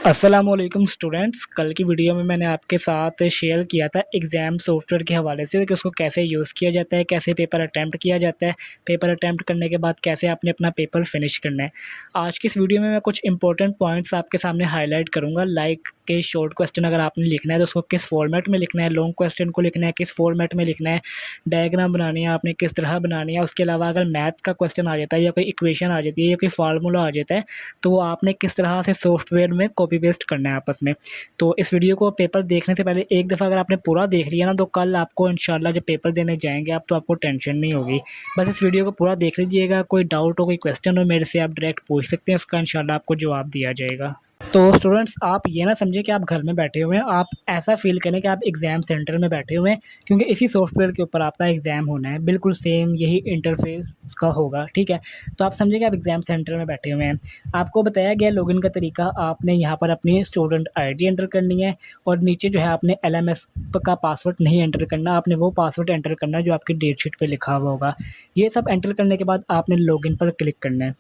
अस्सलामुअलैकुम स्टूडेंट्स। कल की वीडियो में मैंने आपके साथ शेयर किया था एग्ज़ाम सॉफ्टवेयर के हवाले से कि उसको कैसे यूज़ किया जाता है, कैसे पेपर अटैम्प्ट किया जाता है, पेपर अटैम्प्ट करने के बाद कैसे आपने अपना पेपर फिनिश करना है। आज की इस वीडियो में मैं कुछ इंपॉर्टेंट पॉइंट्स आपके सामने हाईलाइट करूँगा, लाइक कि शॉर्ट क्वेश्चन अगर आपने लिखना है तो उसको किस फॉर्मेट में लिखना है, लॉन्ग क्वेश्चन को लिखना है किस फॉर्मेट में लिखना है, डायग्राम बनानी है आपने किस तरह बनानी है। उसके अलावा अगर मैथ का क्वेश्चन आ जाता है या कोई इक्वेशन आ जाती है या कोई फार्मूला आ जाता है तो वो आपने किस तरह से सॉफ्टवेयर में कॉपी पेस्ट करना है आपस में। तो इस वीडियो को पेपर देखने से पहले एक दफ़ा अगर आपने पूरा देख लिया ना तो कल आपको इंशाल्लाह जब पेपर देने जाएंगे आप तो आपको टेंशन नहीं होगी। बस इस वीडियो को पूरा देख लीजिएगा, कोई डाउट हो कोई क्वेश्चन हो मेरे से आप डायरेक्ट पूछ सकते हैं, उसका इंशाल्लाह आपको जवाब दिया जाएगा। तो स्टूडेंट्स आप ये ना समझें कि आप घर में बैठे हुए हैं, आप ऐसा फ़ील करें कि आप एग्ज़ाम सेंटर में बैठे हुए हैं, क्योंकि इसी सॉफ्टवेयर के ऊपर आपका एग्ज़ाम होना है। बिल्कुल सेम यही इंटरफेस उसका होगा, ठीक है। तो आप समझें कि आप एग्ज़ाम सेंटर में बैठे हुए हैं। आपको बताया गया लॉगिन का तरीका, आपने यहाँ पर अपनी स्टूडेंट आईडी एंटर करनी है और नीचे जो है आपने एलएमएस का पासवर्ड नहीं एंटर करना, आपने वो पासवर्ड एंटर करना है जो आपकी डेट शीट पे लिखा हुआ होगा। ये सब एंटर करने के बाद आपने लॉगिन पर क्लिक करना है।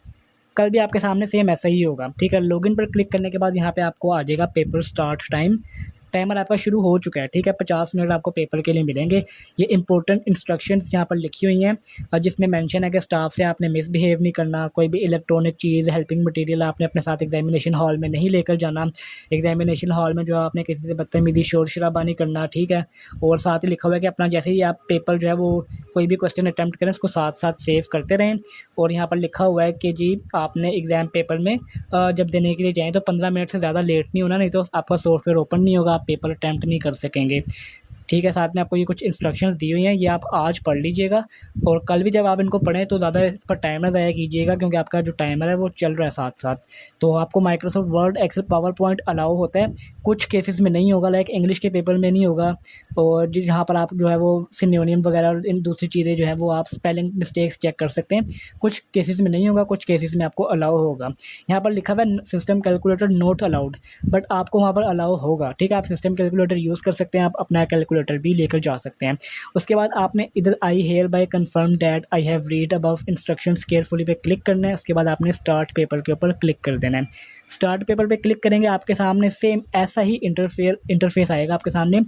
कल भी आपके सामने सेम ऐसा ही होगा, ठीक है। लॉगिन पर क्लिक करने के बाद यहाँ पे आपको आ जाएगा पेपर स्टार्ट टाइम। टाइमर आपका शुरू हो चुका है, ठीक है। 50 मिनट आपको पेपर के लिए मिलेंगे। ये इंपॉर्टेंट इंस्ट्रक्शंस यहाँ पर लिखी हुई हैं और जिसमें मेंशन है कि स्टाफ से आपने मिसबिहेव नहीं करना, कोई भी इलेक्ट्रॉनिक चीज़ हेल्पिंग मटेरियल आपने अपने साथ एग्जामिनेशन हॉल में नहीं लेकर जाना, एग्जामिनेशन हॉल में जो आपने किसी से बदतमीज़ी शोर शराबा नहीं करना, ठीक है। और साथ ही लिखा हुआ है कि अपना जैसे ही आप पेपर जो है वो कोई भी क्वेश्चन अटैम्प्ट करें उसको साथ साथ सेव करते रहें। और यहाँ पर लिखा हुआ है कि जी आपने एग्ज़ाम पेपर में जब देने के लिए जाएँ तो 15 मिनट से ज़्यादा लेट नहीं होना, नहीं तो आपका सॉफ्टवेयर ओपन नहीं होगा, आप पेपर अटैम्प्ट नहीं कर सकेंगे, ठीक है। साथ में आपको ये कुछ इंस्ट्रक्शंस दी हुई हैं, ये आप आज पढ़ लीजिएगा और कल भी जब आप इनको पढ़ें तो ज़्यादा इस पर टाइम ना ज़ाया कीजिएगा, क्योंकि आपका जो टाइमर है वो चल रहा है साथ साथ। तो आपको Microsoft Word, Excel, PowerPoint allow होता है, कुछ केसेस में नहीं होगा, लाइक इंग्लिश के पेपर में नहीं होगा। और जहाँ पर आप जो है वो सिनोनिम वगैरह और इन दूसरी चीज़ें जो है वो आप स्पेलिंग मिस्टेक्स चेक कर सकते हैं। कुछ केसेस में नहीं होगा, कुछ केसेस में आपको अलाउ होगा। यहाँ पर लिखा हुआ है system calculator not allowed, but आपको वहाँ पर अलाउ होगा, ठीक है। आप सिस्टम कैलकुलेटर यूज़ कर सकते हैं, आप अपना कैलकुलेटर भी लेकर जा सकते हैं। उसके बाद आपने इधर I hereby confirm that I have read above instructions carefully पे क्लिक करना है। उसके बाद आपने स्टार्ट पेपर के ऊपर क्लिक कर देना है। स्टार्ट पेपर पे क्लिक करेंगे आपके सामने सेम ऐसा ही इंटरफेस आएगा आपके सामने।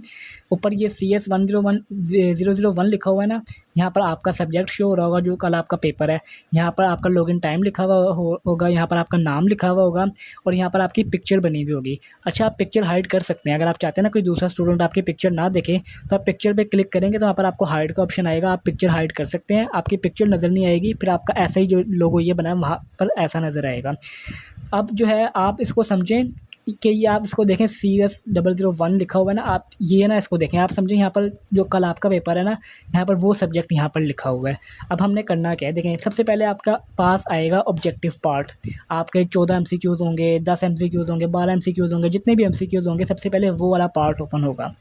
ऊपर ये CS101001 लिखा हुआ है ना, यहाँ पर आपका सब्जेक्ट शो हो रहा होगा जो कल आपका पेपर है। यहाँ पर आपका लॉगिन टाइम लिखा हुआ होगा, यहाँ पर आपका नाम लिखा हुआ होगा और यहाँ पर आपकी पिक्चर बनी हुई होगी। अच्छा, आप पिक्चर हाइड कर सकते हैं, अगर आप चाहते हैं ना कोई दूसरा स्टूडेंट आपकी पिक्चर ना देखे तो आप पिक्चर पे क्लिक करेंगे तो वहाँ पर आपको हाइड का ऑप्शन आएगा, आप पिक्चर हाइड कर सकते हैं, आपकी पिक्चर नज़र नहीं आएगी, फिर आपका ऐसा ही जो लोगो ये बना है वहाँ पर ऐसा नज़र आएगा। अब जो है आप इसको समझें कि ये आप इसको देखें CS001 लिखा हुआ है ना, आप ये ना इसको देखें, आप समझें यहाँ पर जो कल आपका पेपर है ना, यहाँ पर वो सब्जेक्ट यहाँ पर लिखा हुआ है। अब हमने करना क्या है, देखें सबसे पहले आपका पास आएगा ऑब्जेक्टिव पार्ट। आपके 14 MCQs होंगे, 10 MCQs होंगे, 12 MCQs होंगे, जितने भी MCQs होंगे सबसे पहले वो वाला पार्ट ओपन होगा।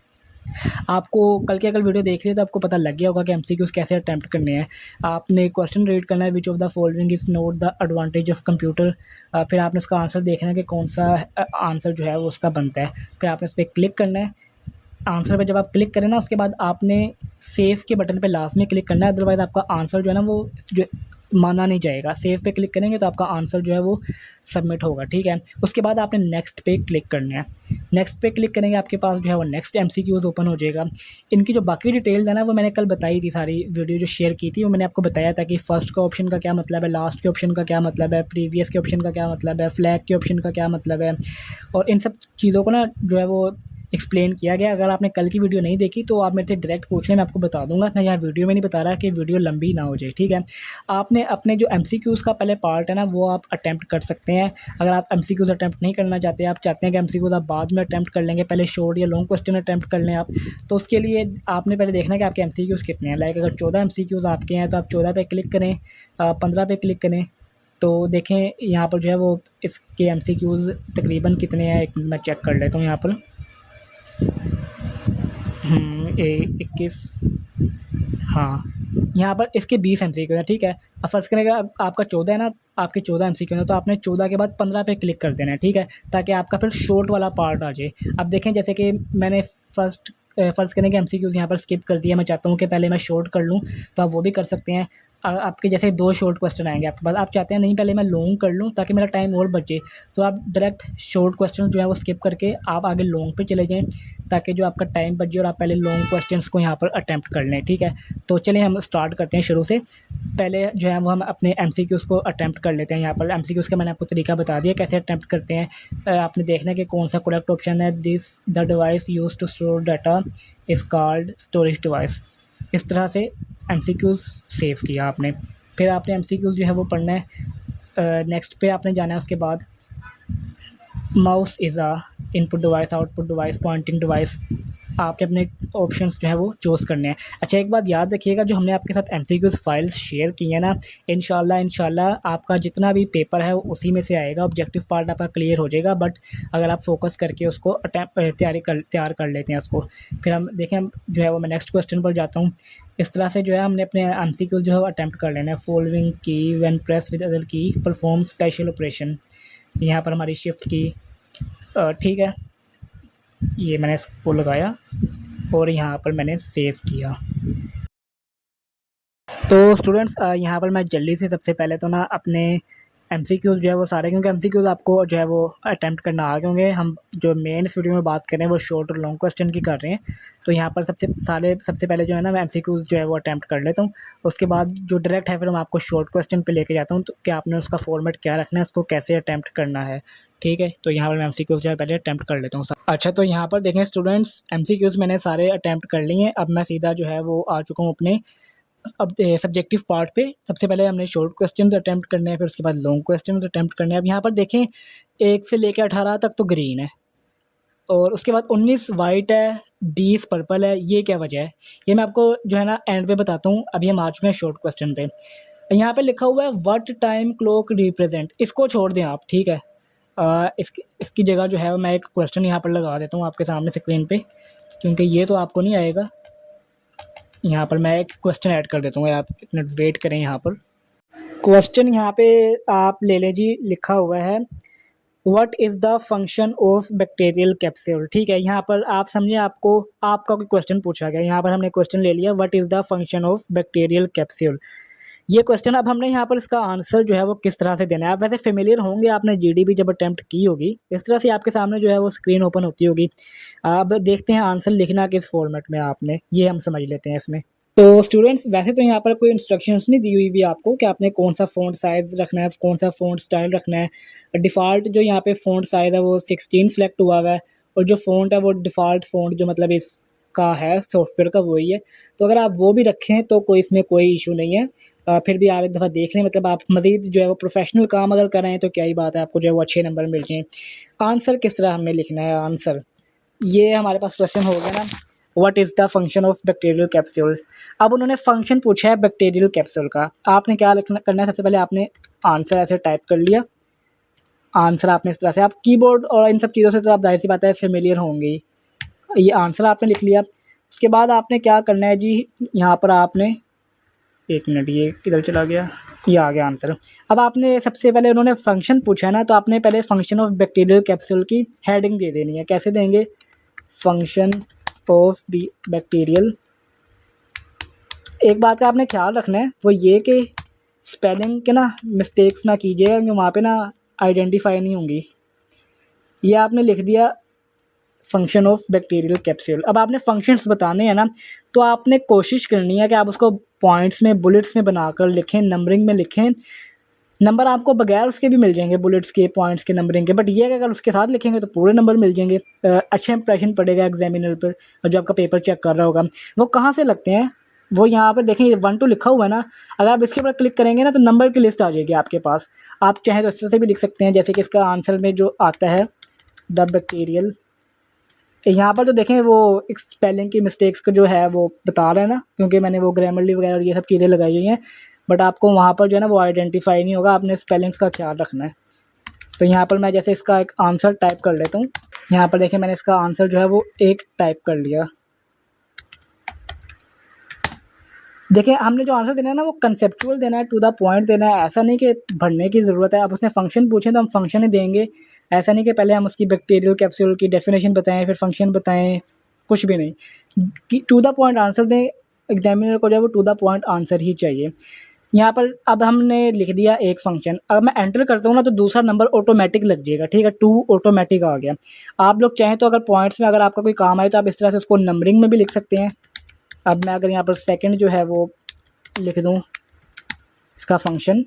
आपको कल के अगर वीडियो देख लिया तो आपको पता लग गया होगा कि एमसीक्यूज़ कैसे अटैम्प्ट करने हैं। आपने क्वेश्चन रीड करना है, which of the following is not the advantage of computer. फिर आपने उसका आंसर देखना है कि कौन सा आंसर जो है वो उसका बनता है। फिर आपने उस पर क्लिक करना है। आंसर पे जब आप क्लिक करें ना उसके बाद आपने सेव के बटन पे लास्ट में क्लिक करना है, अदरवाइज़ आपका आंसर जो है ना वो जो माना नहीं जाएगा। सेव पे क्लिक करेंगे तो आपका आंसर जो है वो सबमिट होगा, ठीक है। उसके बाद आपने नेक्स्ट पे क्लिक करना है। नेक्स्ट पे क्लिक करेंगे आपके पास जो है वो नेक्स्ट एमसीक्यूज़ ओपन हो जाएगा। इनकी जो बाकी डिटेल है ना वो मैंने कल बताई थी, सारी वीडियो जो शेयर की थी वो मैंने आपको बताया था कि फर्स्ट का ऑप्शन का क्या मतलब है, लास्ट के ऑप्शन का क्या मतलब है, प्रीवियस के ऑप्शन का क्या मतलब है, फ्लैग के ऑप्शन का क्या मतलब है। और इन सब चीज़ों को ना जो है वो एक्सप्लेन किया गया। अगर आपने कल की वीडियो नहीं देखी तो आप मेरे से डायरेक्ट पूछ लें, मैं आपको बता दूंगा ना। यहाँ वीडियो में नहीं बता रहा कि वीडियो लंबी ना हो जाए, ठीक है। आपने अपने जो एमसीक्यूज़ का पहले पार्ट है ना वो आप अटैम्प्ट कर सकते हैं। अगर आप एमसीक्यूज़ अटैम्प्ट नहीं करना चाहते, आप चाहते हैं कि एमसीक्यूज़ आप बाद में अटैम्प्ट कर लेंगे, पहले शॉर्ट या लॉन्ग क्वेश्चन अटैम्प्ट कर लें आप, तो उसके लिए आपने पहले देखना है कि आपके एमसीक्यूज़ कितने हैं। लाइक अगर 14 एमसीक्यूज़ आपके हैं तो आप 14 पे क्लिक करें, 15 पे क्लिक करें तो देखें यहाँ पर जो है वो इसके एमसीक्यूज़ तकरीबन कितने हैं। एक मैं चेक कर लेता हूँ यहाँ पर। 21, हाँ यहाँ पर इसके 20 एमसीक्यू है, ठीक है। अब फर्स्ट करेंगे आपका 14 है ना, आपके 14 एमसीक्यू है तो आपने 14 के बाद 15 पे क्लिक कर देना है, ठीक है, ताकि आपका फिर शॉर्ट वाला पार्ट आ जाए। अब देखें जैसे कि मैंने फ़र्स्ट करने के एमसीक्यूज़ यहाँ पर स्किप कर दिया, मैं चाहता हूँ कि पहले मैं शॉर्ट कर लूँ तो आप वो भी कर सकते हैं। आपके जैसे 2 शॉर्ट क्वेश्चन आएंगे आपके पास, आप चाहते हैं नहीं पहले मैं लॉन्ग कर लूँ ताकि मेरा टाइम और बचे, तो आप डायरेक्ट शॉर्ट क्वेश्चन जो है वो स्किप करके आप आगे लॉन्ग पे चले जाएँ ताकि जो आपका टाइम बचे और आप पहले लॉन्ग क्वेश्चंस को यहाँ पर अटैम्प्ट कर लें। ठीक है, तो चलिए हम स्टार्ट करते हैं शुरू से। पहले जो है वो हम अपने एमसीक्यूज़ को अटैम्प्ट कर लेते हैं। यहाँ पर एमसीक्यूज़ का मैंने आपको तरीका बता दिया कैसे अटैम्प्ट करते हैं। आपने देखना है कि कौन सा करेक्ट ऑप्शन है। This the device used to store data is called storage device. इस तरह से एमसीक्यूज़ सेव किया आपने। फिर आपने एमसीक्यूज़ जो है वो पढ़ना है। नेक्स्ट पे आपने जाना है उसके बाद। Mouse is a input device, output device, pointing device. आपने अपने ऑप्शंस जो है वो चूज़ करने हैं। अच्छा, एक बात याद रखिएगा, जो हमने आपके साथ एमसीक्यूज़ फाइल्स शेयर की हैं ना, इंशाल्लाह आपका जितना भी पेपर है वो उसी में से आएगा। ऑब्जेक्टिव पार्ट आपका क्लियर हो जाएगा, बट अगर आप फोकस करके उसको तैयार कर लेते हैं उसको। फिर हम देखें, हम जो है वो मैं नेक्स्ट क्वेश्चन पर जाता हूँ। इस तरह से जो है हमने अपने एमसीक्यूज़ जो है वो अटैम्प्ट कर लेना है। फॉलोइंग की व्हेन प्रेस विद अदर की परफॉर्म स्पेशल ऑपरेशन। यहाँ पर हमारी शिफ्ट की, ठीक है, ये मैंने इसको लगाया और यहाँ पर मैंने सेव किया। तो स्टूडेंट्स, यहाँ पर मैं जल्दी से सबसे पहले तो ना अपने एमसीक्यूज़ जो है वो सारे, क्योंकि एमसीक्यूज़ आपको जो है वो अटैम्प्ट करना आ गए होंगे। हम जो मेन इस वीडियो में बात कर रहे हैं वो शॉर्ट और लॉन्ग क्वेश्चन की कर रहे हैं। तो यहाँ पर सबसे पहले जो है ना मैं एमसीक्यूज़ जो है वो अटैम्प्ट कर लेता हूँ। उसके बाद जो डायरेक्ट है फिर मैं आपको शॉर्ट क्वेश्चन पे लेके जाता हूँ, तो क्या आपने उसका फॉर्मेट क्या रखना है, उसको कैसे अटैम्प्ट करना है। ठीक है, तो यहाँ पर मैं एमसीक्यूज़ जो है पहले अटैम्प्ट कर लेता हूँ। अच्छा, तो यहाँ पर देखें स्टूडेंट्स, एमसीक्यूज़ मैंने सारे अटैम्प्ट कर लिए हैं। अब मैं सीधा जो है वो आ चुका हूँ अपने अब सब्जेक्टिव पार्ट पे। सबसे पहले हमने शॉर्ट क्वेश्चंस अटेम्प्ट करने हैं, फिर उसके बाद लॉन्ग क्वेश्चंस अटेम्प्ट करने हैं। अब यहाँ पर देखें 1 से लेकर 18 तक तो ग्रीन है और उसके बाद 19 वाइट है, 20 पर्पल है। ये क्या वजह है, ये मैं आपको जो है ना एंड पे बताता हूँ। अभी हम आ चुके हैं शॉर्ट क्वेश्चन पे। यहाँ पे लिखा हुआ है व्हाट टाइम क्लॉक रिप्रेजेंट, इसको छोड़ दें आप। ठीक है, इसकी जगह जो है मैं एक क्वेश्चन यहाँ पर लगा देता हूँ आपके सामने स्क्रीन पे, क्योंकि ये तो आपको नहीं आएगा। यहाँ पर मैं एक क्वेश्चन ऐड कर देता हूँ, आप एक मिनट वेट करें। यहाँ पर क्वेश्चन यहाँ पे आप ले लें जी, लिखा हुआ है what is the function of bacterial capsule. ठीक है, यहाँ पर आप समझे, आपका कोई क्वेश्चन पूछा गया। यहाँ पर हमने क्वेश्चन ले लिया what is the function of bacterial capsule. ये क्वेश्चन, अब हमने यहाँ पर इसका आंसर जो है वो किस तरह से देना है। आप वैसे फेमिलियर होंगे, आपने जीडीबी जब अटेम्प्ट की होगी, इस तरह से आपके सामने जो है वो स्क्रीन ओपन होती होगी। अब देखते हैं आंसर लिखना किस फॉर्मेट में आपने, ये हम समझ लेते हैं इसमें। तो स्टूडेंट्स, वैसे तो यहाँ पर कोई इंस्ट्रक्शंस नहीं दी हुई भी आपको कि आपने कौन सा फ़ॉन्ट साइज़ रखना है, कौन सा फ़ॉन्ट स्टाइल रखना है। डिफ़ॉल्ट जो यहाँ पे फ़ॉन्ट साइज़ है वो 16 सेलेक्ट हुआ है और जो फ़ॉन्ट है वो डिफ़ॉल्ट फ़ॉन्ट जो मतलब इसका है सॉफ्टवेयर का वही है। तो अगर आप वो भी रखें तो इसमें कोई इशू नहीं है। फिर भी आप एक दफ़ा देख लें, मतलब आप मज़ीद जो है वो प्रोफेशनल काम अगर कर रहे हैं तो क्या ही बात है, आपको जो है वो अच्छे नंबर मिल जाएँ। आंसर किस तरह हमें लिखना है, आंसर ये हमारे पास क्वेश्चन हो गया ना, what is the function of bacterial capsule. अब उन्होंने फंक्शन पूछा है बैक्टीरियल कैप्सूल का, आपने क्या करना है, सबसे पहले आपने आंसर ऐसे टाइप कर लिया। आंसर आपने इस तरह से, आप कीबोर्ड और इन सब चीज़ों से तो आप जाहिर सी बात है फेमिलियर होंगे। ये आंसर आपने लिख लिया। उसके बाद आपने क्या करना है जी, यहाँ पर आपने, एक मिनट ये किधर चला गया, ये आ गया आंसर। अब आपने सबसे पहले उन्होंने फंक्शन पूछा है ना, तो आपने पहले फंक्शन ऑफ बैक्टीरियल कैप्सूल की हेडिंग दे देनी है। कैसे देंगे, फंक्शन ऑफ बैक्टीरियल। एक बात का आपने ख्याल रखना है, वो ये कि स्पेलिंग के ना मिस्टेक्स ना कीजिएगा, क्योंकि वहाँ पे ना आइडेंटिफाई नहीं होंगी। ये आपने लिख दिया फंक्शन ऑफ बैक्टीरियल कैप्सूल। अब आपने फंक्शंस बताने हैं ना, तो आपने कोशिश करनी है कि आप उसको पॉइंट्स में, बुलेट्स में बनाकर लिखें, नंबरिंग में लिखें। नंबर आपको बगैर उसके भी मिल जाएंगे, बुलेट्स के, पॉइंट्स के, नंबरिंग के, बट ये है कि अगर उसके साथ लिखेंगे तो पूरे नंबर मिल जाएंगे। अच्छा इंप्रेशन पड़ेगा एग्जामिनर पर, और जो आपका पेपर चेक कर रहा होगा। वो कहाँ से लगते हैं, वो यहाँ पर देखें 1 2 लिखा हुआ है ना, अगर आप इसके ऊपर क्लिक करेंगे ना तो नंबर की लिस्ट आ जाएगी आपके पास। आप चाहें तो इस तरह से भी लिख सकते हैं, जैसे कि इसका आंसर में जो आता है द बैक्टीरियल। यहाँ पर तो देखें वो एक स्पेलिंग की मिस्टेक्स को जो है वो बता रहा है ना, क्योंकि मैंने वो ग्रामरली वगैरह ये सब चीज़ें लगाई हुई हैं, बट आपको वहाँ पर जो है ना वो आइडेंटिफाई नहीं होगा, आपने स्पेलिंग्स का ख्याल रखना है। तो यहाँ पर मैं जैसे इसका एक आंसर टाइप कर लेता हूँ। यहाँ पर देखें मैंने इसका आंसर जो है वो 1 टाइप कर लिया। देखिए हमने जो आंसर देना है ना वो कंसेप्चुअल देना है, टू द पॉइंट देना है। ऐसा नहीं कि भरने की ज़रूरत है। अब उसने फंक्शन पूछे तो हम फंक्शन ही देंगे। ऐसा नहीं कि पहले हम उसकी बैक्टीरियल कैप्सूल की डेफिनेशन बताएं फिर फंक्शन बताएं, कुछ भी नहीं। कि टू द पॉइंट आंसर दें। एग्जामिनर को जो है वो टू द पॉइंट आंसर ही चाहिए। यहाँ पर अब हमने लिख दिया एक फंक्शन, अब मैं एंटर करता हूँ ना तो दूसरा नंबर ऑटोमेटिक लग जाएगा, ठीक है, 2 ऑटोमेटिक आ गया। आप लोग चाहें तो अगर पॉइंट्स में अगर आपका कोई काम आए तो आप इस तरह से उसको नंबरिंग में भी लिख सकते हैं। अब मैं अगर यहाँ पर सेकंड जो है वो लिख दूँ इसका फंक्शन,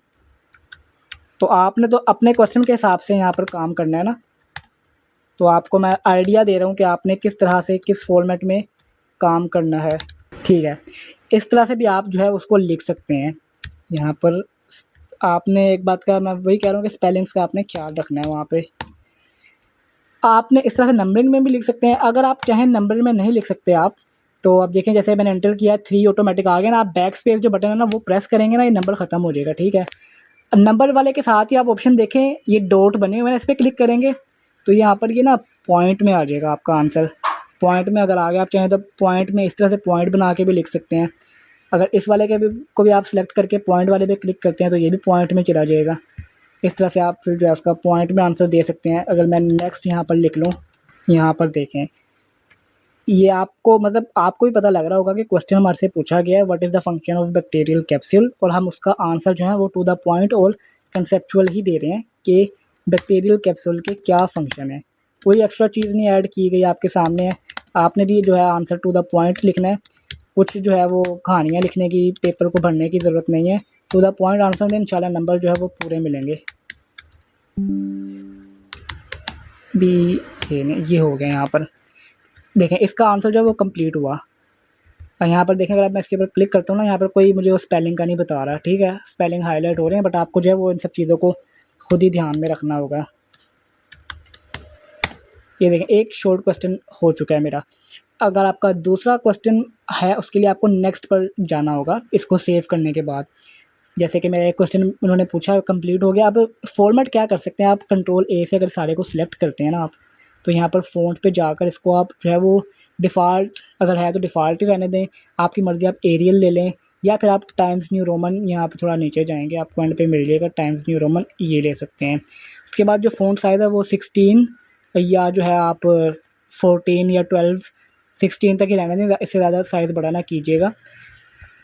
तो आपने तो अपने क्वेश्चन के हिसाब से यहाँ पर काम करना है ना, तो आपको मैं आइडिया दे रहा हूँ कि आपने किस तरह से किस फॉर्मेट में काम करना है, ठीक है। इस तरह से भी आप जो है उसको लिख सकते हैं। यहाँ पर आपने एक बात का मैं वही कह रहा हूँ कि स्पेलिंग्स का आपने ख्याल रखना है। वहाँ पे आपने इस तरह से नंबरिंग में भी लिख सकते हैं। अगर आप चाहें नंबरिंग में नहीं लिख सकते आप, तो अब देखें जैसे मैंने एंटर किया 3 ऑटोमेटिक आ गया ना, आप बैक स्पेस जो बटन है ना वो प्रेस करेंगे ना, ये नंबर ख़त्म हो जाएगा, ठीक है। नंबर वाले के साथ ही आप ऑप्शन देखें ये डॉट बने हुए हैं, इस पर क्लिक करेंगे तो यहाँ पर ये ना पॉइंट में आ जाएगा आपका आंसर। पॉइंट में अगर आ गया, आप चाहें तो पॉइंट में इस तरह से पॉइंट बना के भी लिख सकते हैं। अगर इस वाले के भी को भी आप सिलेक्ट करके पॉइंट वाले पे क्लिक करते हैं तो ये भी पॉइंट में चला जाएगा। इस तरह से आप फिर जो है उसका पॉइंट में आंसर दे सकते हैं। अगर मैं नेक्स्ट यहाँ पर लिख लूँ, यहाँ पर देखें ये आपको मतलब आपको भी पता लग रहा होगा कि क्वेश्चन हमारे से पूछा गया है what is the function of bacterial capsule, और हम उसका आंसर जो है वो टू द पॉइंट और कंसेप्चुअल ही दे रहे हैं कि बैक्टीरियल कैप्सूल के क्या फंक्शन है। कोई एक्स्ट्रा चीज़ नहीं ऐड की गई, आपके सामने है। आपने भी जो है आंसर टू द पॉइंट लिखना है। कुछ जो है वो कहानियाँ लिखने की, पेपर को भरने की ज़रूरत नहीं है। टू द पॉइंट आंसर दें, इंशाल्लाह नंबर जो है वो पूरे मिलेंगे। भी ये हो गया। यहाँ पर देखें इसका आंसर जो है वो कंप्लीट हुआ। और यहाँ पर देखें अगर मैं इसके ऊपर क्लिक करता हूँ ना, यहाँ पर कोई मुझे वो स्पेलिंग का नहीं बता रहा, ठीक है, स्पेलिंग हाईलाइट हो रहे हैं, बट आपको जो है वो इन सब चीज़ों को खुद ही ध्यान में रखना होगा। ये देखें एक शॉर्ट क्वेश्चन हो चुका है मेरा। अगर आपका दूसरा क्वेश्चन है उसके लिए आपको नेक्स्ट पर जाना होगा इसको सेव करने के बाद। जैसे कि मेरा एक क्वेश्चन उन्होंने पूछा कंप्लीट हो गया। अब फॉर्मेट क्या कर सकते हैं आप, कंट्रोल ए से अगर सारे को सिलेक्ट करते हैं ना आप, तो यहाँ पर फ़ॉन्ट पे जाकर इसको आप जो है वो डिफ़ॉल्ट अगर है तो डिफ़ॉल्ट ही रहने दें, आपकी मर्ज़ी। आप एरियल ले लें या फिर आप टाइम्स न्यू रोमन, यहाँ पे थोड़ा नीचे जाएंगे आपको एंड पे मिल जाएगा टाइम्स न्यू रोमन, ये ले सकते हैं। उसके बाद जो फ़ॉन्ट साइज़ है वो 16 या जो है आप 14 या 12 16 तक ही रहने दें, इससे ज़्यादा साइज़ बड़ा ना कीजिएगा,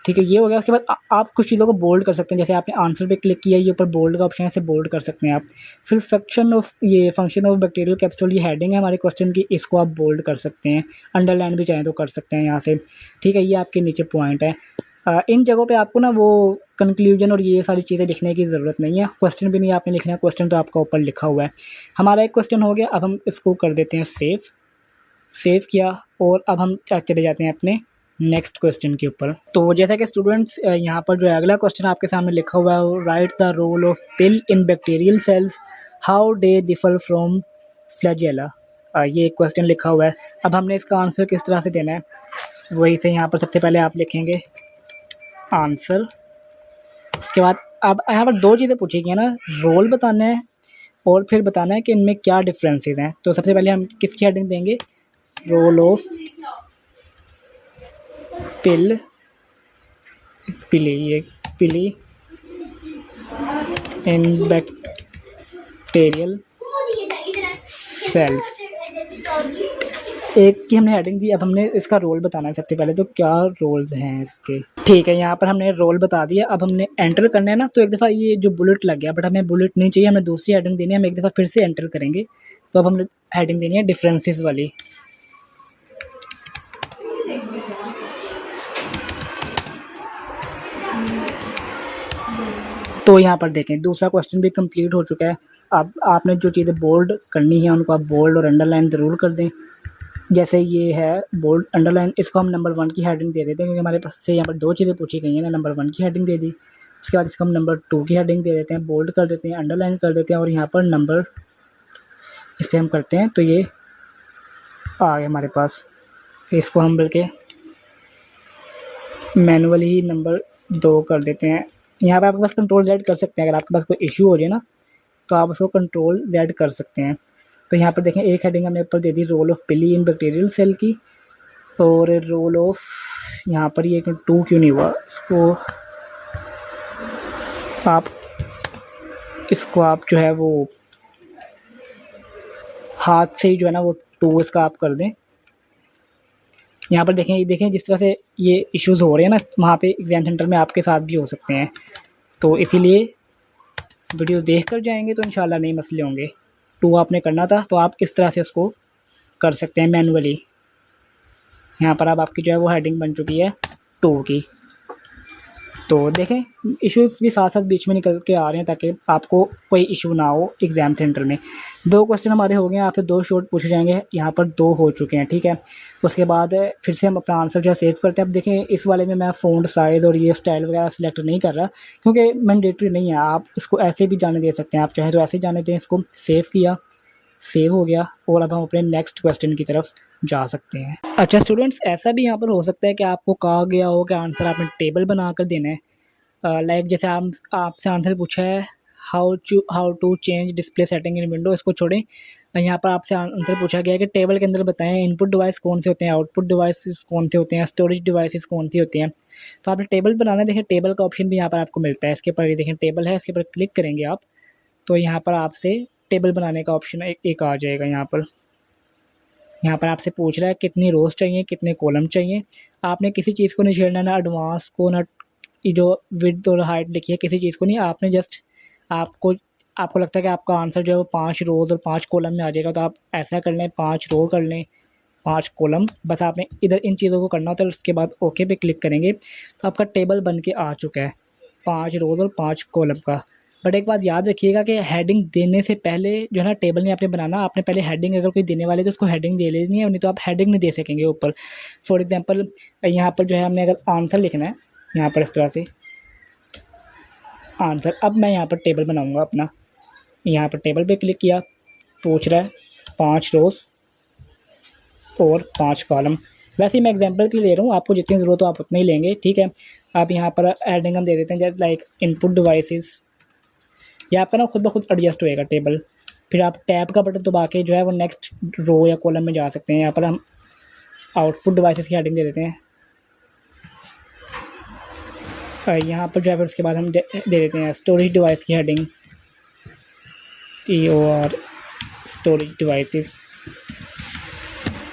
ठीक है। ये हो गया। उसके बाद आप कुछ चीज़ों को बोल्ड कर सकते हैं। जैसे आपने आंसर पे क्लिक किया, ये ऊपर बोल्ड का ऑप्शन है, इसे बोल्ड कर सकते हैं आप। फिर फंक्शन ऑफ बैक्टीरियल कैप्सूल, ये हेडिंग है हमारे क्वेश्चन की, इसको आप बोल्ड कर सकते हैं। अंडरलाइन भी चाहें तो कर सकते हैं यहाँ से, ठीक है। ये आपके नीचे पॉइंट है। इन जगहों पे आपको ना वो कंक्लूजन और ये सारी चीज़ें लिखने की ज़रूरत नहीं है। क्वेश्चन भी नहीं आपने लिखना है, क्वेश्चन तो आपका ऊपर लिखा हुआ है। हमारा एक क्वेश्चन हो गया। अब हम इसको कर देते हैं सेव किया, और अब हम चले जाते हैं अपने नेक्स्ट क्वेश्चन के ऊपर। तो जैसा कि स्टूडेंट्स यहाँ पर जो है अगला क्वेश्चन आपके सामने लिखा हुआ है, write the role of pili in bacterial cells, how they differ from flagella. ये क्वेश्चन लिखा हुआ है। अब हमने इसका आंसर किस तरह से देना है, वही से यहाँ पर सबसे पहले आप लिखेंगे आंसर। उसके बाद अब यहाँ पर दो चीज़ें पूछी गई हैं ना, रोल बताना है और फिर बताना है कि इनमें क्या डिफरेंसेस हैं। तो सबसे पहले हम किसकी हेडिंग देंगे, रोल ऑफ पिली इन बैक्टीरियल सेल्स। एक की हमने हेडिंग दी, अब हमने इसका रोल बताना है सबसे पहले। तो क्या रोल्स हैं इसके, ठीक है। यहाँ पर हमने रोल बता दिया। अब हमने एंटर करना है ना, तो एक दफ़ा ये जो बुलेट लग गया, बट हमें बुलेट नहीं चाहिए, हमें दूसरी हेडिंग देनी है। हम एक दफ़ा फिर से एंटर करेंगे, तो अब हमने हेडिंग देनी है डिफरेंसेस वाली। तो यहाँ पर देखें दूसरा क्वेश्चन भी कंप्लीट हो चुका है। अब आपने जो चीज़ें बोल्ड करनी है उनको आप बोल्ड और अंडरलाइन ज़रूर कर दें। जैसे ये है बोल्ड अंडरलाइन, इसको हम नंबर 1 की हेडिंग दे देते हैं, क्योंकि हमारे पास से यहाँ पर दो चीज़ें पूछी गई हैं ना, नंबर 1 की हेडिंग दे दी। उसके बाद इसको हम नंबर 2 की हेडिंग दे देते हैं, बोल्ड कर देते हैं, अंडरलाइन कर देते हैं, और यहाँ पर नंबर इस पर हम करते हैं तो ये आ गया हमारे पास। इसको हम बल्कि मैनुअली ही नंबर 2 कर देते हैं। यहाँ पर आपके पास कंट्रोल Z कर सकते हैं। अगर आपके पास कोई इशू हो जाए ना, तो आप उसको कंट्रोल Z कर सकते हैं। तो यहाँ पर देखें एक हेडिंग हमने ऊपर दे दी रोल ऑफ पिली इन बैक्टीरियल सेल की, और रोल ऑफ यहाँ पर ये 2 क्यों नहीं हुआ, इसको आप जो है वो हाथ से ही जो है ना वो 2 इसका आप कर दें। यहाँ पर देखें जिस तरह से ये इश्यूज़ हो रहे हैं ना, वहाँ पे एग्ज़ाम सेंटर में आपके साथ भी हो सकते हैं। तो इसीलिए वीडियो देख कर जाएंगे तो इंशाल्लाह नहीं मसले होंगे। टू आपने करना था तो आप इस तरह से उसको कर सकते हैं मैनुअली। यहाँ पर अब आपकी जो है वो हेडिंग बन चुकी है टू की। तो देखें इश्यूज भी साथ साथ बीच में निकल के आ रहे हैं ताकि आपको कोई इशू ना हो एग्ज़ाम सेंटर में। दो क्वेश्चन हमारे हो गए हैं, आपसे दो शॉर्ट पूछे जाएंगे, यहाँ पर दो हो चुके हैं, ठीक है। उसके बाद फिर से हम अपना आंसर जो है सेव करते हैं। अब देखें इस वाले में मैं फ़ॉन्ट साइज़ और ये स्टाइल वगैरह सिलेक्ट नहीं कर रहा क्योंकि मैंडेटरी नहीं है। आप इसको ऐसे भी जाने दे सकते हैं, आप चाहें तो ऐसे जाने दें। इसको सेव किया, सेव हो गया और अब हम अपने नेक्स्ट क्वेश्चन की तरफ जा सकते हैं। अच्छा स्टूडेंट्स, ऐसा भी यहाँ पर हो सकता है कि आपको कहा गया हो कि आंसर आपने टेबल बनाकर देना है। लाइक जैसे आप आपसे आंसर पूछा है how to change display setting in window, इसको छोड़ें। यहाँ पर आपसे आंसर पूछा गया है कि टेबल के अंदर बताएं इनपुट डिवाइस कौन से होते हैं, आउटपुट डिवाइसेस कौन से होते हैं, स्टोरेज डिवाइसेस कौन सी होती हैं। तो आपने टेबल बनाना है। देखें टेबल का ऑप्शन भी यहाँ पर आपको मिलता है, इसके ऊपर देखें टेबल है, इसके ऊपर क्लिक करेंगे आप तो यहाँ पर आपसे टेबल बनाने का ऑप्शन एक आ जाएगा। यहाँ पर आपसे पूछ रहा है कितनी रोज चाहिए, कितने कॉलम चाहिए। आपने किसी चीज़ को नहीं छेड़ना, ना एडवांस को, ना ये जो विड्थ और हाइट लिखी है किसी चीज़ को नहीं। आपने जस्ट आपको आपको लगता है कि आपका आंसर जो है वो 5 रोज़ और 5 कॉलम में आ जाएगा तो आप ऐसा कर लें, 5 रो कर लें, 5 कॉलम। बस आपने इधर इन चीज़ों को करना होता है। उसके बाद ओके पे क्लिक करेंगे तो आपका टेबल बन के आ चुका है 5 रोज़ और 5 कॉलम का। बट एक बात याद रखिएगा कि हेडिंग देने से पहले जो है ना टेबल नहीं आपने बनाना। आपने पहले हेडिंग अगर कोई देने वाले तो उसको हेडिंग दे लेनी है, नहीं तो आप हेडिंग नहीं दे सकेंगे ऊपर। फॉर एग्जांपल यहाँ पर जो है हमने अगर आंसर लिखना है यहाँ पर इस तरह से आंसर, अब मैं यहाँ पर टेबल बनाऊँगा अपना। यहाँ पर टेबल पे क्लिक किया, पूछ रहा है 5 रोज़ और 5 कॉलम। वैसे ही मैं एग्जांपल के लिए ले रहा हूँ, आपको जितनी ज़रूरत हो आप उतने ही लेंगे, ठीक है। आप यहाँ पर हेडिंग हम दे देते हैं जैसे लाइक इनपुट डिवाइसेस। या आपका ना खुद ब खुद एडजस्ट होएगा टेबल। फिर आप टैब का बटन दबा के जो है वो नेक्स्ट रो या कॉलम में जा सकते हैं। यहाँ पर हम आउटपुट डिवाइसेस की हेडिंग दे देते हैं। यहाँ पर जो है फिर उसके बाद हम दे देते हैं स्टोरेज डिवाइस की हेडिंग, TOR स्टोरेज डिवाइसेस,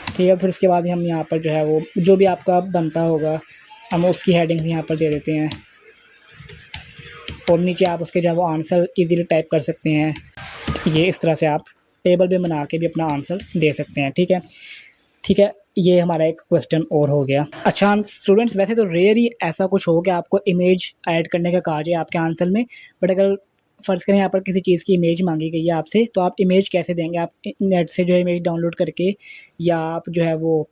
ठीक है। फिर उसके बाद हम यहाँ पर जो है वो जो भी आपका बनता होगा हम उसकी हेडिंग्स यहाँ पर दे देते हैं और नीचे आप उसके जो है वो आंसर इजीली टाइप कर सकते हैं। ये इस तरह से आप टेबल पे बना के भी अपना आंसर दे सकते हैं, ठीक है। ठीक है, ये हमारा एक क्वेश्चन और हो गया। अच्छा स्टूडेंट्स, वैसे तो रेयर ही ऐसा कुछ हो कि आपको इमेज ऐड करने का कहा जाए आपके आंसर में। बट अगर फ़र्ज़ करें यहाँ पर किसी चीज़ की इमेज मांगी गई है आपसे तो आप इमेज कैसे देंगे? आप नेट से जो है इमेज डाउनलोड करके या आप जो है वो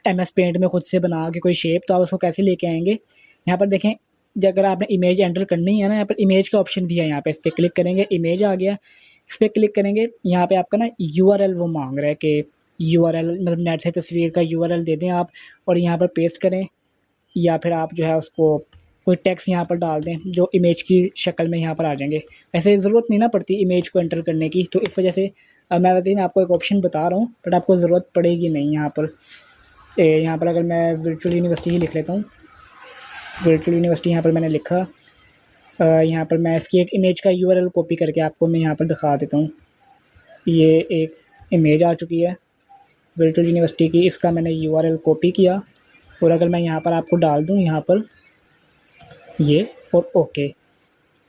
MS पेंट में खुद से बना के कोई शेप, तो आप उसको कैसे लेके आएंगे? यहाँ पर देखें, अगर आपने इमेज एंटर करनी है ना, यहाँ पर इमेज का ऑप्शन भी है। यहाँ पे इस पर क्लिक करेंगे, इमेज आ गया, इस पर क्लिक करेंगे। यहाँ पे आपका ना URL वो मांग रहा है कि URL मतलब नेट से तस्वीर का URL दे दें आप और यहाँ पर पेस्ट करें, या फिर आप जो है उसको कोई टेक्स्ट यहाँ पर डाल दें जो इमेज की शक्ल में यहाँ पर आ जाएंगे। वैसे ज़रूरत नहीं ना पड़ती इमेज को एंटर करने की, तो इस वजह से मैं वैसे मैं आपको एक ऑप्शन बता रहा हूँ बट आपको ज़रूरत पड़ेगी नहीं। यहाँ पर अगर मैं वर्चुअल यूनिवर्सिटी ही लिख लेता हूँ, वर्चुअल यूनिवर्सिटी यहाँ पर मैंने लिखा। यहाँ पर मैं इसकी एक इमेज का URL कॉपी करके आपको मैं यहाँ पर दिखा देता हूँ। ये एक इमेज आ चुकी है वर्चुअल यूनिवर्सिटी की, इसका मैंने URL कॉपी किया और अगर मैं यहाँ पर आपको डाल दूँ यहाँ पर ये और ओके,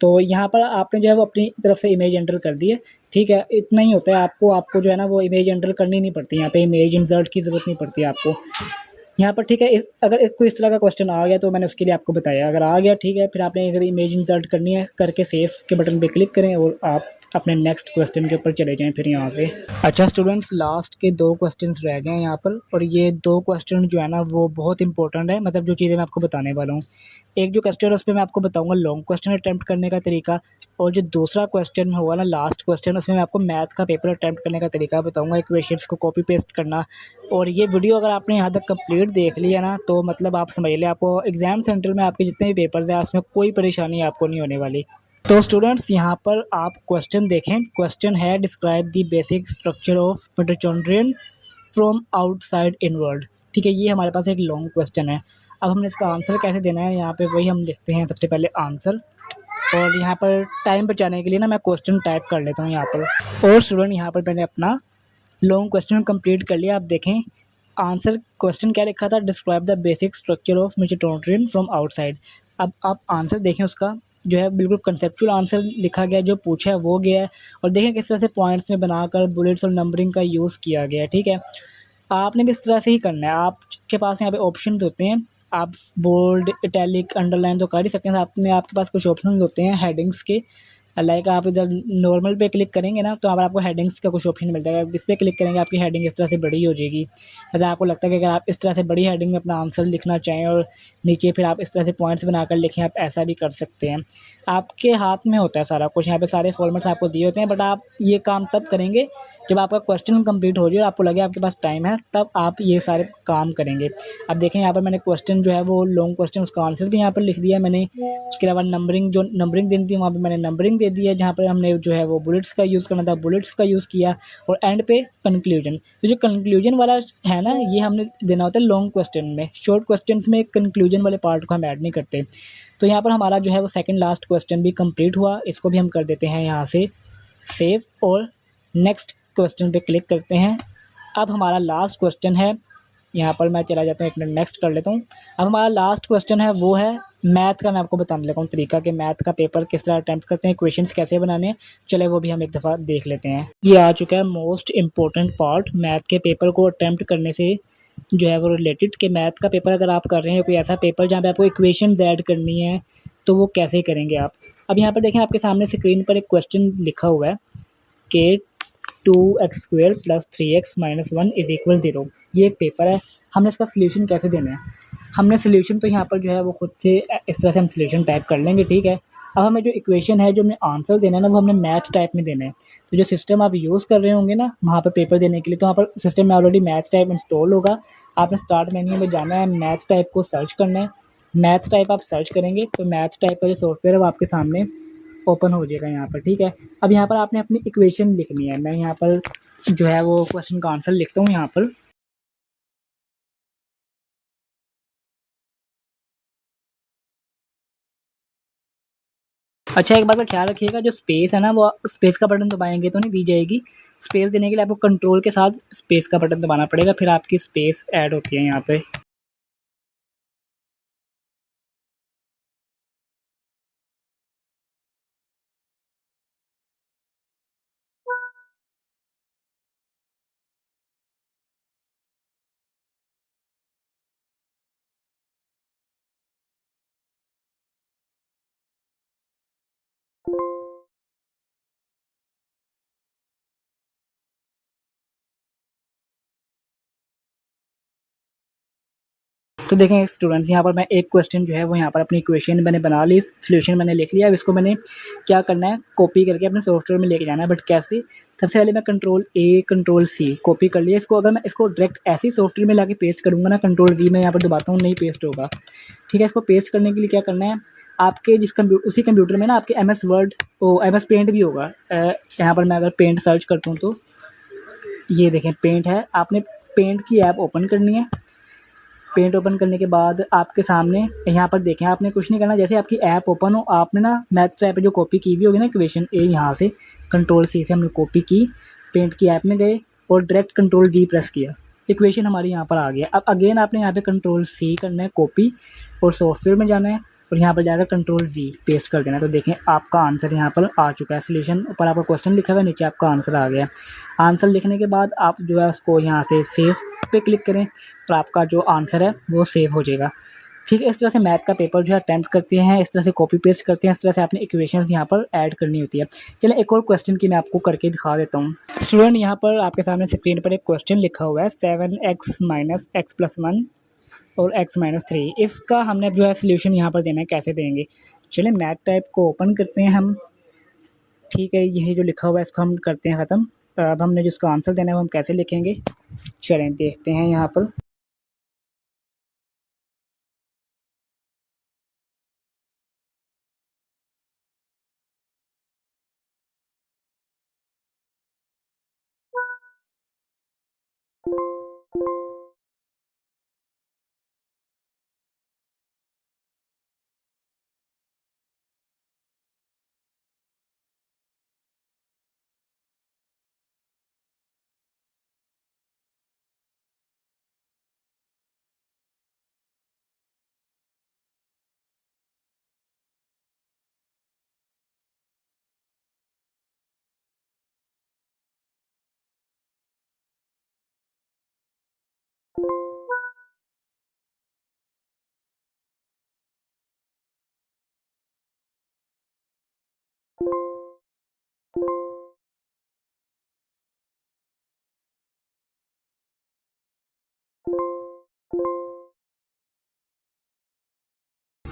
तो यहाँ पर आपने जो है वो अपनी तरफ से इमेज एंटर कर दी है, ठीक है। इतना ही होता है, आपको जो है ना वो इमेज एंटर करनी नहीं पड़ती। यहाँ पे इमेज इंसर्ट की ज़रूरत नहीं पड़ती आपको यहाँ पर, ठीक है। अगर कोई इस तरह का क्वेश्चन आ गया तो मैंने उसके लिए आपको बताया, अगर आ गया ठीक है। फिर आपने अगर इमेज इंसर्ट करनी है करके सेव के बटन पे क्लिक करें और आप अपने नेक्स्ट क्वेश्चन के ऊपर चले जाएं फिर यहाँ से। अच्छा स्टूडेंट्स, लास्ट के 2 क्वेश्चंस रह गए हैं यहाँ पर और ये 2 क्वेश्चन जो है ना वो बहुत इंपॉर्टेंट है, मतलब जो चीज़ें मैं आपको बताने वाला हूँ। एक जो क्वेश्चन है उस पर मैं आपको बताऊँगा लॉन्ग क्वेश्चन अटैम्प्ट करने का तरीका, और जो दूसरा क्वेश्चन होगा ना लास्ट क्वेश्चन, उसमें मैं आपको मैथ का पेपर अटैम्प्ट करने का तरीका बताऊँगा, इक्वेशंस को कॉपी पेस्ट करना। और ये वीडियो अगर आपने यहाँ तक कंप्लीट देख लिया ना तो मतलब आप समझ लें आपको एग्ज़ाम सेंटर में आपके जितने भी पेपर्स हैं उसमें कोई परेशानी आपको नहीं होने वाली। तो स्टूडेंट्स यहाँ पर आप क्वेश्चन देखें, क्वेश्चन है describe the basic structure of mitochondrion from outside inward, ठीक है। ये हमारे पास एक लॉन्ग क्वेश्चन है। अब हमने इसका आंसर कैसे देना है, यहाँ पे वही हम लिखते हैं सबसे पहले आंसर, और यहाँ पर टाइम बचाने के लिए ना मैं क्वेश्चन टाइप कर लेता हूँ यहाँ पर। और स्टूडेंट यहाँ पर मैंने अपना लॉन्ग क्वेश्चन कंप्लीट कर लिया। आप देखें आंसर क्वेश्चन क्या लिखा था, describe the basic structure of mitochondrion from outside. अब आप आंसर देखें उसका, जो है बिल्कुल कंसेप्चुअल आंसर लिखा गया है, जो पूछा है वो गया है। और देखें किस तरह से पॉइंट्स में बनाकर बुलेट्स और नंबरिंग का यूज़ किया गया है, ठीक है। आपने भी इस तरह से ही करना है। आपके पास यहाँ पे ऑप्शंस होते हैं, आप बोल्ड, इटैलिक, अंडरलाइन तो कर ही सकते हैं। साथ में आपके पास कुछ ऑप्शंस होते हैं हेडिंग्स के, लाइक आप इधर नॉर्मल पे क्लिक करेंगे ना, तो अब आपको हेडिंग्स का कुछ ऑप्शन मिल जाएगा। इस पे क्लिक करेंगे, आपकी हेडिंग इस तरह से बड़ी हो जाएगी। अगर आपको लगता है कि अगर आप इस तरह से बड़ी हेडिंग में अपना आंसर लिखना चाहें और नीचे फिर आप इस तरह से पॉइंट्स बनाकर लिखें, आप ऐसा भी कर सकते हैं। आपके हाथ में होता है सारा कुछ, यहाँ पे सारे फॉर्मेट्स आपको दिए होते हैं, बट आप ये काम तब करेंगे जब आपका क्वेश्चन कंप्लीट हो जाए और आपको लगे आपके पास टाइम है, तब आप ये सारे काम करेंगे। अब देखें यहाँ पर मैंने क्वेश्चन जो है वो लॉन्ग क्वेश्चन, उसका आंसर भी यहाँ पर लिख दिया है मैंने। उसके अलावा नंबरिंग, जो नंबरिंग देनी थी वहाँ पे मैंने नंबरिंग दे दी है। जहाँ पर हमने जो है वो बुलेट्स का यूज़ करना था, बुलेट्स का यूज़ किया। और एंड पे कंक्लूजन, तो जो कंक्लूजन वाला है ना, ये हमने देना होता है लॉन्ग क्वेश्चन में। शॉर्ट क्वेश्चन में कंक्लूजन वाले पार्ट को हम ऐड नहीं करते। तो यहाँ पर हमारा जो है वो सेकंड लास्ट क्वेश्चन भी कंप्लीट हुआ। इसको भी हम कर देते हैं यहाँ से सेव, और नेक्स्ट क्वेश्चन पे क्लिक करते हैं। अब हमारा लास्ट क्वेश्चन है, यहाँ पर मैं चला जाता हूँ, एक मिनट नेक्स्ट कर लेता हूँ। अब हमारा लास्ट क्वेश्चन है वो है मैथ का। मैं आपको बताने लगा हूँ तरीका कि मैथ का पेपर किस तरह अटैम्प्ट करते हैं, क्वेश्चंस कैसे बनाने हैं। चले वो भी हम एक दफ़ा देख लेते हैं। ये आ चुका है मोस्ट इम्पोर्टेंट पार्ट, मैथ के पेपर को अटैम्प्ट करने से जो है वो रिलेटेड। कि मैथ का पेपर अगर आप कर रहे हैं, कोई ऐसा पेपर जहाँ पे आपको इक्वेशंस ऐड करनी है, तो वो कैसे करेंगे आप। अब यहाँ पर देखें, आपके सामने स्क्रीन पर एक क्वेश्चन लिखा हुआ है कि 2x² + 3x - 1 = 0। ये एक पेपर है, हमने इसका सोल्यूशन कैसे देना है। हमने सोल्यूशन तो यहाँ पर जो है वो खुद से इस तरह से हम सोल्यूशन टाइप कर लेंगे, ठीक है। अब हमें जो इक्वेशन है, जो हमें आंसर देना है ना, वो हमने मैथ टाइप में देना है। तो जो सिस्टम आप यूज़ कर रहे होंगे ना वहाँ पर पेपर देने के लिए, तो वहाँ पर सिस्टम में ऑलरेडी मैथ टाइप इंस्टॉल होगा। आपने स्टार्ट मेन्यू में जाना है, मैथ टाइप को सर्च करना है। मैथ टाइप आप सर्च करेंगे तो मैथ टाइप का जो सॉफ्टवेयर है वो आपके सामने ओपन हो जाएगा यहाँ पर, ठीक है। अब यहाँ पर आपने अपनी इक्वेशन लिखनी है। मैं यहाँ पर जो है वो क्वेश्चन का आंसर लिखता हूँ यहाँ पर। अच्छा, एक बात का ख्याल रखिएगा, जो स्पेस है ना, वो स्पेस का बटन दबाएंगे तो नहीं दी जाएगी। स्पेस देने के लिए आपको कंट्रोल के साथ स्पेस का बटन दबाना पड़ेगा, फिर आपकी स्पेस ऐड होती है यहाँ पे। तो देखें स्टूडेंट्स, यहाँ पर मैं एक क्वेश्चन जो है वो यहाँ पर अपनी इक्वेशन मैंने बना ली, सोल्यूशन मैंने लिख लिया। अब इसको मैंने क्या करना है, कॉपी करके अपने सॉफ्टवेयर में लेके जाना है। बट कैसे, सबसे पहले मैं Ctrl+A Ctrl+C कॉपी कर लिया इसको। अगर मैं इसको डायरेक्ट ऐसे ही सॉफ्टवेयर में लाके पेस्ट करूँगा ना, Ctrl+V मैं यहाँ पर दबाता हूँ, नहीं पेस्ट होगा, ठीक है। इसको पेस्ट करने के लिए क्या करना है, आपके जिस उसी कंप्यूटर में ना आपके MS वर्ड ओ MS पेंट भी होगा। यहाँ पर मैं अगर पेंट सर्च करता हूँ तो ये देखें पेंट है। आपने पेंट की ऐप ओपन करनी है। पेंट ओपन करने के बाद आपके सामने यहाँ पर देखें, आपने कुछ नहीं करना। जैसे आपकी ऐप ओपन हो, आपने ना मैथ टैब पे जो कॉपी की हुई होगी ना इक्वेशन ए, यहाँ से Ctrl+C से हमने कॉपी की, पेंट की ऐप में गए और डायरेक्ट Ctrl+V प्रेस किया, इक्वेशन हमारी यहाँ पर आ गया। अब अगेन आपने यहाँ पे Ctrl+C करना है कॉपी, और सॉफ्टवेयर में जाना है और यहाँ पर जाकर Ctrl+V पेस्ट कर देना है। तो देखें आपका आंसर यहाँ पर आ चुका है। सोल्यूशन ऊपर आपका क्वेश्चन लिखा हुआ है, नीचे आपका आंसर आ गया। आंसर लिखने के बाद आप जो है उसको यहाँ से सेव पे क्लिक करें, तो आपका जो आंसर है वो सेव हो जाएगा, ठीक है। इस तरह से मैथ का पेपर जो है अटैम्प्ट करते हैं, इस तरह से कॉपी पेस्ट करते हैं, इस तरह से आपने इक्वेशंस यहाँ पर ऐड करनी होती है। चलिए एक और क्वेश्चन की मैं आपको करके दिखा देता हूँ। स्टूडेंट, यहाँ पर आपके सामने स्क्रीन पर एक क्वेश्चन लिखा हुआ है 7x - x + 1 और x - 3। इसका हमने जो है सोल्यूशन यहाँ पर देना है, कैसे देंगे। चलिए मैथ टाइप को ओपन करते हैं हम, ठीक है। यही जो लिखा हुआ है इसको हम करते हैं ख़त्म। अब हमने जिसका आंसर देना है वो हम कैसे लिखेंगे, चलें देखते हैं यहाँ पर।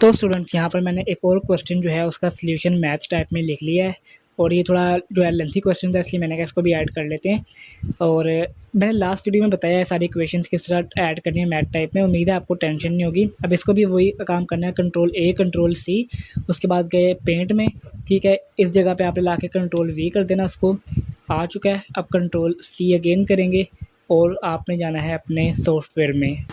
तो स्टूडेंट्स यहाँ पर मैंने एक और क्वेश्चन जो है उसका सॉल्यूशन मैथ्स टाइप में लिख लिया है, और ये थोड़ा जो है लेंथी क्वेश्चन था, इसलिए मैंने कहा इसको भी ऐड कर लेते हैं। और मैंने लास्ट वीडियो में बताया है सारी इक्वेशंस किस तरह ऐड करनी है मैथ टाइप में। उम्मीद है आपको टेंशन नहीं होगी। अब इसको भी वही काम करना है, कंट्रोल A कंट्रोल C, उसके बाद गए पेंट में, ठीक है। इस जगह पे आपने ला के कंट्रोल V कर देना, उसको आ चुका है। अब कंट्रोल C अगेन करेंगे और आपने जाना है अपने सॉफ्टवेयर में,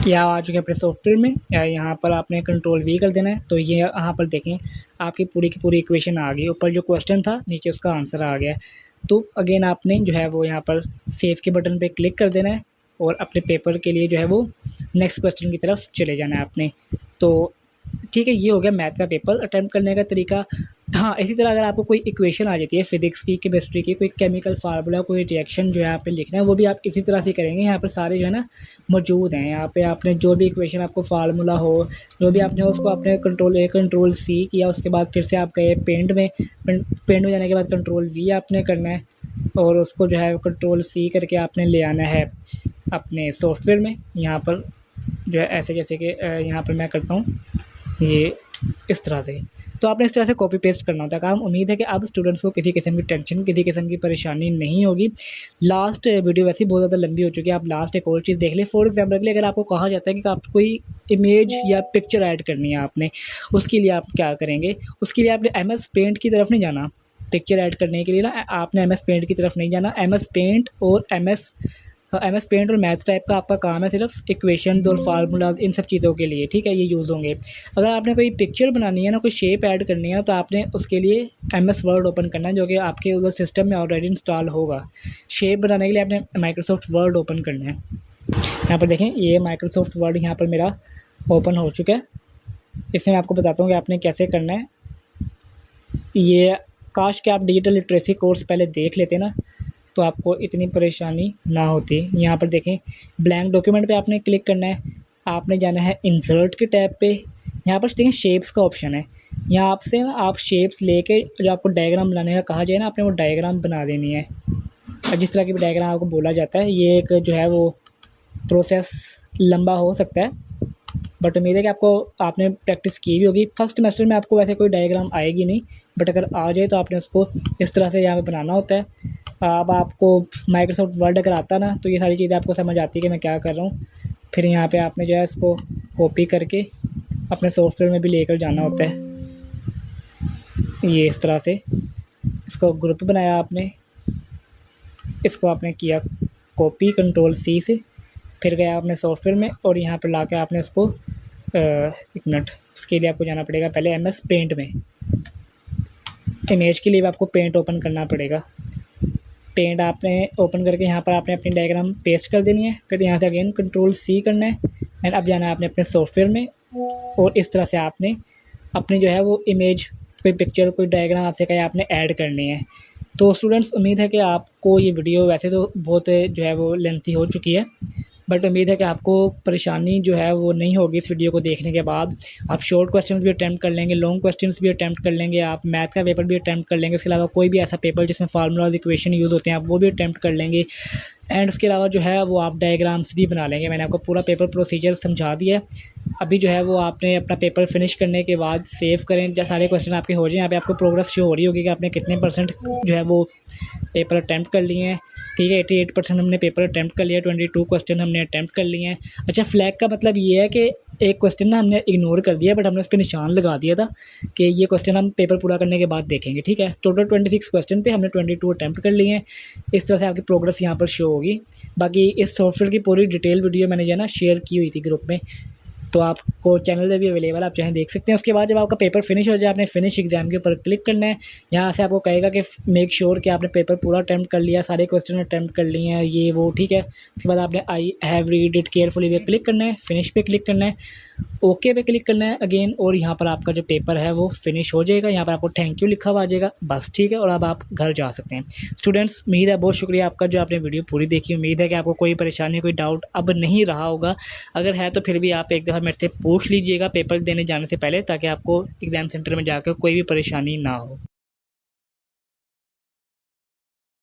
या आ चुके हैं अपने सॉफ्टवेयर में, या यहाँ पर आपने कंट्रोल V कर देना है। तो ये यहाँ पर देखें आपकी पूरी की पूरी इक्वेशन आ गई, ऊपर जो क्वेश्चन था नीचे उसका आंसर आ गया। तो अगेन आपने जो है वो यहाँ पर सेव के बटन पे क्लिक कर देना है और अपने पेपर के लिए जो है वो नेक्स्ट क्वेश्चन की तरफ चले जाना है आपने। तो ठीक है, ये हो गया मैथ का पेपर अटैम्प्ट करने का तरीका। हाँ, इसी तरह अगर आपको कोई इक्वेशन आ जाती है फिजिक्स की, केमिस्ट्री की, कोई केमिकल फार्मूला, कोई रिएक्शन जो है यहाँ पे लिखना है, वो भी आप इसी तरह से करेंगे। यहाँ पर सारे जो है ना मौजूद हैं। यहाँ पे आपने जो भी इक्वेशन आपको फार्मूला हो, जो भी आपने उसको आपने कंट्रोल A कंट्रोल C किया, उसके बाद फिर से आप गए पेंट में, पेंट में जाने के बाद कंट्रोल V आपने करना है और उसको जो है कंट्रोल C करके आपने ले आना है अपने सॉफ्टवेयर में। यहाँ पर जो है ऐसे, जैसे कि यहाँ पर मैं करता हूँ ये इस तरह से। तो आपने इस तरह से कॉपी पेस्ट करना होता है काम। उम्मीद है कि अब स्टूडेंट्स को किसी किस्म की टेंशन, किसी किस्म की परेशानी नहीं होगी। लास्ट वीडियो वैसे ही बहुत ज़्यादा लंबी हो चुकी है, आप लास्ट एक और चीज़ देख लें। फॉर एग्जाम्पल के लिए अगर आपको कहा जाता है कि आप कोई इमेज या पिक्चर ऐड करनी है आपने, उसके लिए आप क्या करेंगे? उसके लिए आपने MS पेंट की तरफ नहीं जाना। पिक्चर ऐड करने के लिए ना आपने MS पेंट की तरफ नहीं जाना। MS पेंट और MS पेंट और मैथ टाइप का आपका काम है सिर्फ इक्वेशंस और फार्मूलाज, इन सब चीज़ों के लिए, ठीक है, ये यूज़ होंगे। अगर आपने कोई पिक्चर बनानी है ना, कोई शेप ऐड करनी है, तो आपने उसके लिए MS वर्ड ओपन करना है, जो कि आपके उधर सिस्टम में ऑलरेडी इंस्टॉल होगा। शेप बनाने के लिए आपने माइक्रोसॉफ्ट वर्ड ओपन करना है। यहाँ पर देखें, ये माइक्रोसॉफ्ट वर्ड यहाँ पर मेरा ओपन हो चुका है। इसमें मैं आपको बताता हूँ कि आपने कैसे करना है। ये काश कि आप डिजिटल लिटरेसी कोर्स पहले देख लेते ना, तो आपको इतनी परेशानी ना होती। यहाँ पर देखें, ब्लैंक डॉक्यूमेंट पे आपने क्लिक करना है। आपने जाना है इंसर्ट के टैब पे। यहाँ पर देखें शेप्स का ऑप्शन है। यहाँ आपसे ना आप शेप्स लेके जो आपको डायग्राम बनाने का कहा जाए ना, आपने वो डायग्राम बना देनी है। और जिस तरह की भी डायग्राम आपको बोला जाता है, ये एक जो है वो प्रोसेस लंबा हो सकता है, बट उम्मीद है कि आपने प्रैक्टिस की भी होगी। फर्स्ट सेमेस्टर में आपको वैसे कोई डायग्राम आएगी नहीं, बट अगर आ जाए तो आपने उसको इस तरह से यहाँ पे बनाना होता है। अब आपको माइक्रोसॉफ्ट वर्ड अगर आता ना, तो ये सारी चीज़ें आपको समझ आती है कि मैं क्या कर रहा हूँ। फिर यहाँ पे आपने जो है इसको कॉपी करके अपने सॉफ्टवेयर में भी लेकर जाना होता है। ये इस तरह से इसको ग्रुप बनाया आपने, इसको आपने किया कॉपी कंट्रोल C से, फिर गया आपने सॉफ्टवेयर में और यहाँ पर ला के आपने उसको एक मिनट, उसके लिए आपको जाना पड़ेगा पहले MS पेंट में। इमेज के लिए भी आपको पेंट ओपन करना पड़ेगा। पेंट आपने ओपन करके यहाँ पर आपने अपनी डायग्राम पेस्ट कर देनी है। फिर यहाँ से अगेन कंट्रोल C करना है एंड अब जाना है आपने अपने सॉफ्टवेयर में, और इस तरह से आपने अपनी जो है वो इमेज, कोई पिक्चर, कोई डायग्राम आपसे कहे आपने ऐड करनी है। तो स्टूडेंट्स, उम्मीद है कि आपको ये वीडियो वैसे तो बहुत जो है वो लेंथी हो चुकी है, बट उम्मीद है कि आपको परेशानी जो है वो नहीं होगी इस वीडियो को देखने के बाद। आप शॉर्ट क्वेश्चंस भी अटैम्प्ट कर लेंगे, लॉन्ग क्वेश्चंस भी अटैम्प्ट कर लेंगे, आप मैथ का पेपर भी अटैम्प्ट कर लेंगे। उसके अलावा कोई भी ऐसा पेपर जिसमें फार्मूलाज, इक्वेशन यूज़ होते हैं, आप वो भी अटैम्प्ट कर लेंगे। एंड उसके अलावा जो है वो आप डायग्राम्स भी बना लेंगे। मैंने आपको पूरा पेपर प्रोसीजर समझा दिया है। अभी जो है वो आपने अपना पेपर फिनिश करने के बाद सेव करें, जब सारे क्वेश्चन आपके हो जाएं, यहाँ पे आपको प्रोग्रेस शो हो रही होगी कि आपने कितने % जो है वो पेपर अटैम्प्ट कर लिए हैं। ठीक है, 88% हमने पेपर अटैम्प्ट कर लिया, 22 क्वेश्चन हमने अटैम्प्ट कर लिए हैं। अच्छा, फ्लैग का मतलब ये है कि एक क्वेश्चन ना हमने इग्नोर कर दिया, बट हमने उस पर निशान लगा दिया था कि ये क्वेश्चन हम पेपर पूरा करने के बाद देखेंगे। ठीक है, टोटल 26 क्वेश्चन थे, हमने 22 अटैम्प्ट कर लिए हैं। इस तरह से आपकी प्रोग्रेस यहाँ पर शो होगी। बाकी इस सॉफ्टवेयर की पूरी डिटेल वीडियो मैंने जो है ना शेयर की हुई थी ग्रुप में, तो आपको चैनल पे भी अवेलेबल, आप चाहें देख सकते हैं। उसके बाद जब आपका पेपर फिनिश हो जाए, आपने फिनिश एग्जाम के ऊपर क्लिक करना है। यहाँ से आपको कहेगा कि मेक श्योर कि आपने पेपर पूरा अटैम्प्ट कर लिया, सारे क्वेश्चन अटैम्प्ट कर लिए हैं, ये वो, ठीक है। उसके बाद आपने आई हैव रीड इट केयरफुली पे क्लिक करना है, फिनिश पे क्लिक करना है, ओके पे क्लिक करना है अगेन, और यहाँ पर आपका जो पेपर है वो फिनिश हो जाएगा। यहाँ पर आपको थैंक यू लिखा हुआ आ जाएगा, बस, ठीक है। और अब आप घर जा सकते हैं। स्टूडेंट्स, उम्मीद है, बहुत शुक्रिया आपका जो आपने वीडियो पूरी देखी। उम्मीद है कि आपको कोई परेशानी, कोई डाउट अब नहीं रहा होगा। अगर है तो फिर भी आप एक दफ़ा मेरे से पूछ लीजिएगा पेपर देने जाने से पहले, ताकि आपको एग्ज़ाम सेंटर में जाकर कोई भी परेशानी ना हो।